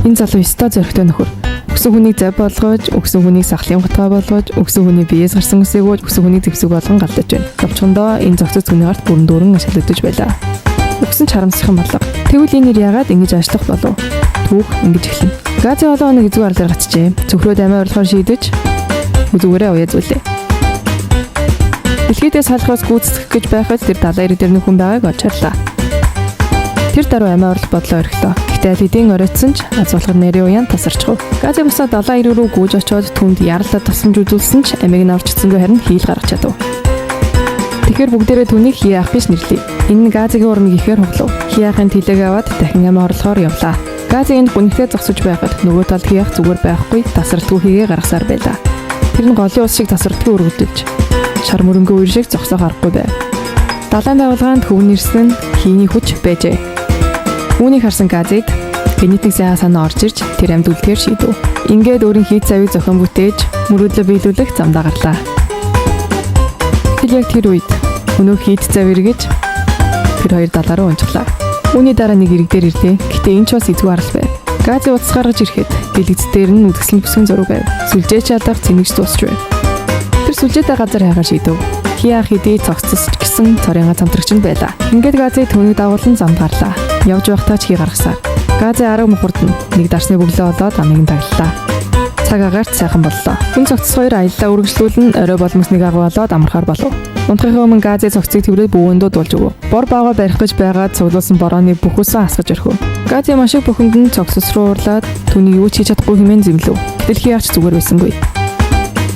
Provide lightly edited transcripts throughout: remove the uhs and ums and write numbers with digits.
Энэ залуу өстой зөрөгтэй нөхөр. Өгсөн хүнийг зав болгож, өгсөн хүнийг сахлын готгой болгож, өгсөн хүний биеэс гарсан үсэг өгөөж, өгсөн хүний зэвсэг болгон галдаж байна. Явчхандаа энэ зохицол түүний гарт бүрэн дүүрэн ашиглагдаж байлаа. Өгсөн ч харамсалхан бодлого. Тэгвэл энэ нэр яагаад ингэж ажиллах болов? Түүх ингэж эхэлнэ. Гази олон хоног эзгүй арлаар гацжээ. Цөхрөө дамиа орлохоор шийдэж зүгээрээ уяа зүйлээ. Дэлхийдээ салхиос гүйцэтгэх гэж байхад тэр далайн ирэг дээр нэг хүн байгааг олж харлаа. Тэр даруй амиа орлох бодлоо өргөлөө. Гэхдээ хэдийн оройтсон ч аз болгор нэрийн уян тасарчихв. Гази бусаа далайн ирэг рүү гүйж очиод түнд яарлаа тасамж үзүүлсэн ч амийг нь авчцсангүй харин хийл гаргаж чадав. Тэгэхээр бүгдээрээ түүнийг хий авах гэж нэрлэе. Энэ газигийн урмыг ихээр хуглав. Хий авахын тэлэг аваад дахин амиа орлохоор явлаа. Газигийн гүнхтэй зогсож байхад нөгөө талд хий авах зүгээр байхгүй тасралтгүй хийгээ гаргасаар байлаа. Тэр нь голын ус шиг тасралтгүй өргөдөлж шар мөрөнгөө үер шиг зогсоох аргагүй байв. Далайн байгууллаганд хөвн ирсэн хийний хүч байжээ. Үүнийг харсан Газид генетик сайхан санаа орж ирж тэр амьд үлдэхээр шийдэв. Ингээд өөрийн хийц цавийг зохион бүтээж мөрөөдлөө биелүүлэх замдаа гарлаа. Яг тэр үед өнөө хийц цав эргэж тэр хоёр далаа руу унжглаа. Үүний дараа нэг ирэг дээр ирлээ. Гэтэ энэ ч бас эзгүй арал байв. Гази утас гаргаж ирэхэд дэлгэцээр нь үдгсэл бүсгэн зураг байв. Сүлжээ чадах цэнэгч дуусч байв. Тэр сүлжээтэй газар хайгаар шийдэв. Хиа хэдий цогцсож гисэн цорынга цамтрагч нь байлаа. Ингээд Гази түүнийг дагуулсан замд гарлаа. Явж байхдаа ч хий гаргасаар. Гази арга мухурд нэг дарсны бөглөө олоод амийг нь таглалаа. Цаг агаарт сайхан боллоо. Хүн цогцс хоёр аяллаа үргэлжлүүлэн орой болмосныг агуу болоод амархаар болов. Унтахын өмнө Гази цогцыг тэврээд бүүгэндөө дуулж өгөв. Бор баага барих гэж байгаад цуглуулсан борооны бүх үсэн асгаж өрхөв. Гази маш их бөхөнд нь цогцос руу уурлаад түүнийг юу ч хийж чадахгүй хэмээн зэмлэв. Дэлхий явч зүгээр байсангүй.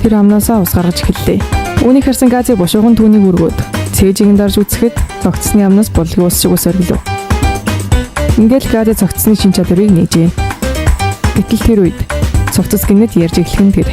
Тэр амнаасаа ус гаргаж эхэллээ. Үүнийг харсан Гази бушуухан түүнийг өргөөд цээжийг дарж үцхэд цогцсны амнаас булгийн ус шиг ус оргилов. Ингээд Гази цогцсны шин чадварыг нээжээ. Гэтэл тэр үед цогцос гинэд ярьж эхлэх нь тэр.